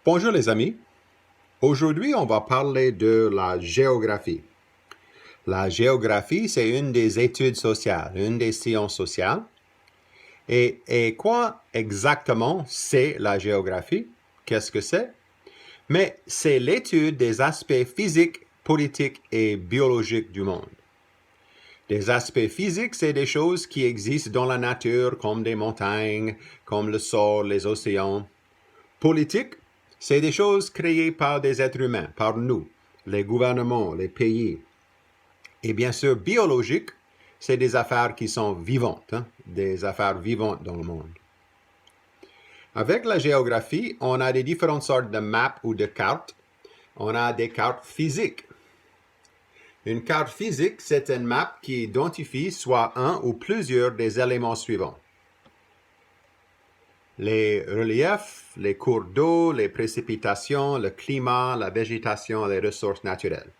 Bonjour les amis. Aujourd'hui, on va parler de la géographie. La géographie, c'est une des études sociales, une des sciences sociales. Et quoi exactement c'est la géographie? Qu'est-ce que c'est? Mais c'est l'étude des aspects physiques, politiques et biologiques du monde. Les aspects physiques, c'est des choses qui existent dans la nature, comme des montagnes, comme le sol, les océans. Politique, c'est des choses créées par des êtres humains, par nous, les gouvernements, les pays. Et bien sûr, biologique, c'est des affaires qui sont vivantes, des affaires vivantes dans le monde. Avec la géographie, on a des différentes sortes de maps ou de cartes. On a des cartes physiques. Une carte physique, c'est une map qui identifie soit un ou plusieurs des éléments suivants. Les reliefs, les cours d'eau, les précipitations, le climat, la végétation, les ressources naturelles.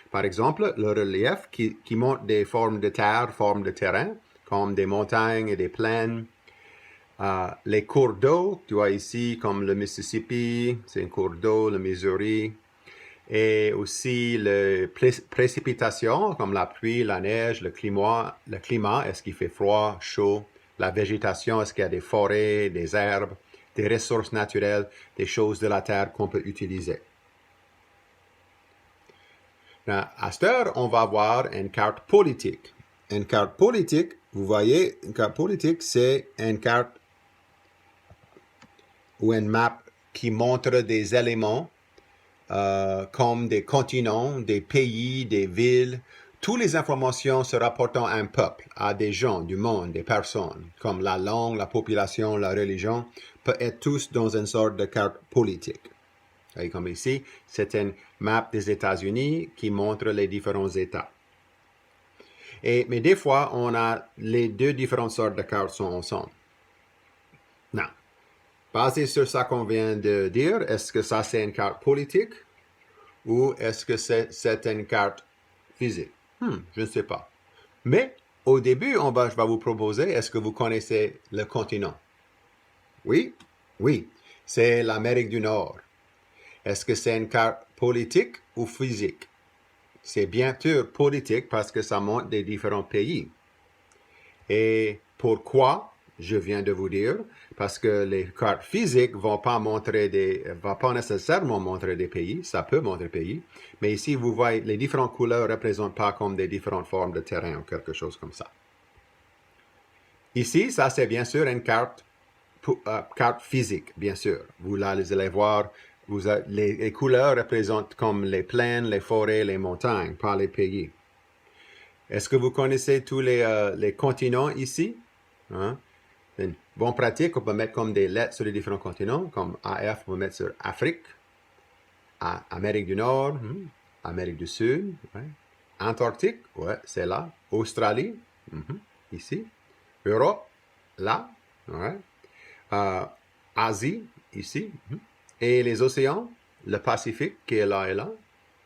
Par exemple, le relief qui montre des formes de terre, formes de terrain, comme des montagnes et des plaines. Les cours d'eau, tu vois ici, comme le Mississippi, c'est un cours d'eau, le Missouri. Et aussi les précipitations, comme la pluie, la neige, le climat, est-ce qu'il fait froid, chaud? La végétation, est-ce qu'il y a des forêts, des herbes, des ressources naturelles, des choses de la terre qu'on peut utiliser. À cette heure, on va voir une carte politique. Une carte politique, vous voyez, une carte politique, c'est une carte ou une map qui montre des éléments comme des continents, des pays, des villes. Toutes les informations se rapportant à un peuple, à des gens du monde, des personnes, comme la langue, la population, la religion, peuvent être tous dans une sorte de carte politique. Et comme ici, c'est une map des États-Unis qui montre les différents États. Mais des fois, on a les deux différentes sortes de cartes sont ensemble. Non. Basé sur ça qu'on vient de dire, est-ce que ça c'est une carte politique ou est-ce que c'est une carte physique? Je ne sais pas. Mais au début, je vais vous proposer, est-ce que vous connaissez le continent? Oui? Oui. C'est l'Amérique du Nord. Est-ce que c'est une carte politique ou physique? C'est bien sûr politique parce que ça montre des différents pays. Et pourquoi? Je viens de vous dire, parce que les cartes physiques vont pas nécessairement montrer des pays, ça peut montrer des pays, mais ici vous voyez les différentes couleurs ne représentent pas comme des différentes formes de terrain ou quelque chose comme ça. Ici, ça c'est bien sûr une carte physique, bien sûr. Vous allez voir, les couleurs représentent comme les plaines, les forêts, les montagnes, pas les pays. Est-ce que vous connaissez tous les continents ici? C'est une bonne pratique, on peut mettre comme des lettres sur les différents continents, comme AF, on peut mettre sur Afrique, Amérique du Nord, Amérique du Sud, ouais. Antarctique, ouais, c'est là, Australie, ici, Europe, là, ouais. Asie, ici, et les océans, le Pacifique qui est là et là,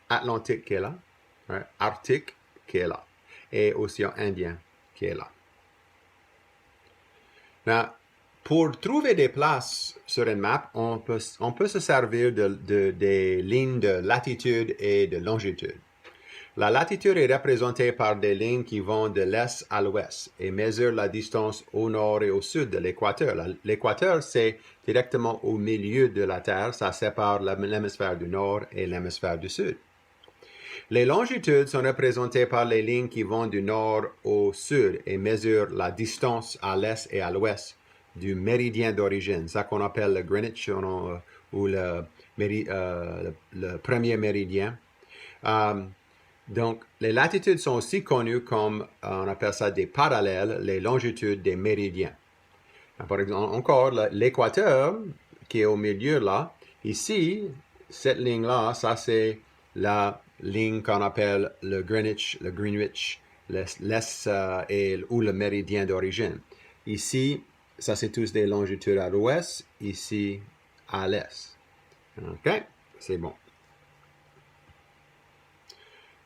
Atlantique qui est là, ouais. Arctique qui est là, et Océan Indien qui est là. Now, pour trouver des places sur une map, on peut se servir des lignes de latitude et de longitude. La latitude est représentée par des lignes qui vont de l'est à l'ouest et mesurent la distance au nord et au sud de l'équateur. L'équateur, c'est directement au milieu de la Terre. Ça sépare l'hémisphère du nord et l'hémisphère du sud. Les longitudes sont représentées par les lignes qui vont du nord au sud et mesurent la distance à l'est et à l'ouest du méridien d'origine, ça qu'on appelle le Greenwich ou le premier méridien. Donc, les latitudes sont aussi connues comme, on appelle ça des parallèles, les longitudes des méridiens. Par exemple, encore, l'équateur, qui est au milieu là, ici, cette ligne-là, ça c'est la ligne qu'on appelle le Greenwich, l'est ou le méridien d'origine. Ici, ça c'est tous des longitudes à l'ouest, ici à l'est. OK? C'est bon.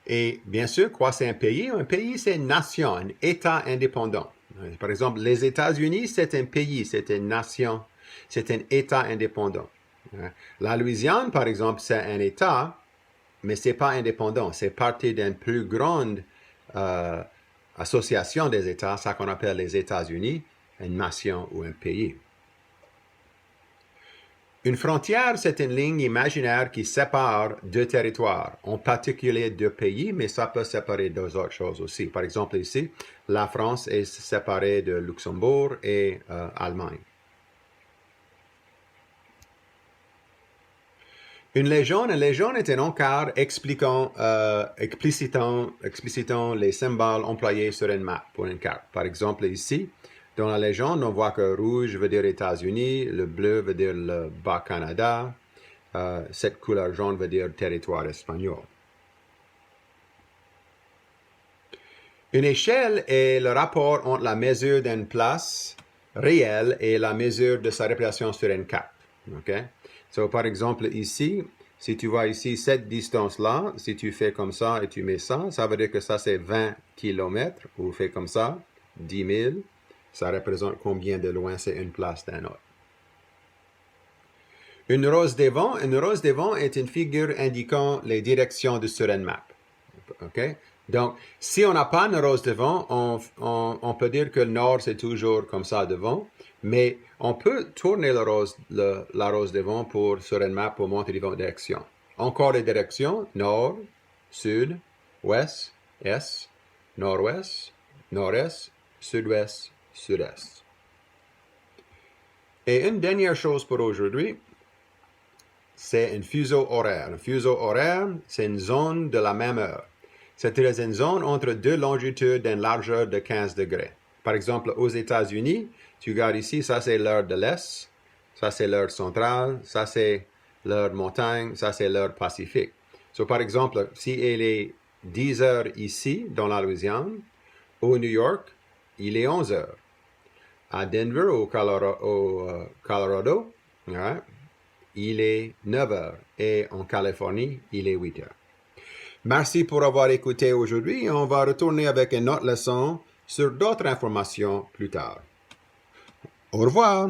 Et bien sûr, quoi c'est un pays? Un pays, c'est une nation, un État indépendant. Par exemple, les États-Unis, c'est un pays, c'est une nation, c'est un État indépendant. La Louisiane, par exemple, c'est un État, mais ce n'est pas indépendant. C'est partie d'une plus grande association des États, ça qu'on appelle les États-Unis, une nation ou un pays. Une frontière, c'est une ligne imaginaire qui sépare deux territoires, en particulier deux pays, mais ça peut séparer deux autres choses aussi. Par exemple, ici, la France est séparée de Luxembourg et Allemagne. Une légende est un encart explicitant les symboles employés sur une map pour une carte. Par exemple, ici, dans la légende, on voit que rouge veut dire États-Unis, le bleu veut dire le Bas-Canada, cette couleur jaune veut dire territoire espagnol. Une échelle est le rapport entre la mesure d'une place réelle et la mesure de sa représentation sur une carte. Okay? So, par exemple, ici, si tu vois ici cette distance-là, si tu fais comme ça et tu mets ça, ça veut dire que ça c'est 20 km, ou fais comme ça, 10 000, ça représente combien de loin c'est une place d'un autre. Une rose des vents est une figure indiquant les directions sur une map. Okay? Donc, si on n'a pas une rose de vent, on peut dire que le nord, c'est toujours comme ça devant, mais on peut tourner la rose de vent sur une map pour montrer différentes directions. Encore les directions, nord, sud, ouest, est, nord-ouest, nord-est, sud-ouest, sud-est. Et une dernière chose pour aujourd'hui, c'est un fuseau horaire. Un fuseau horaire, c'est une zone de la même heure. C'est une zone entre deux longitudes d'une largeur de 15 degrés. Par exemple, aux États-Unis, tu regardes ici, ça c'est l'heure de l'Est, ça c'est l'heure centrale, ça c'est l'heure montagne, ça c'est l'heure pacifique. So, par exemple, si il est 10 heures ici, dans la Louisiane, au New York, il est 11 heures. À Denver, au Colorado, right, il est 9 heures. Et en Californie, il est 8 heures. Merci pour avoir écouté aujourd'hui. On va retourner avec une autre leçon sur d'autres informations plus tard. Au revoir!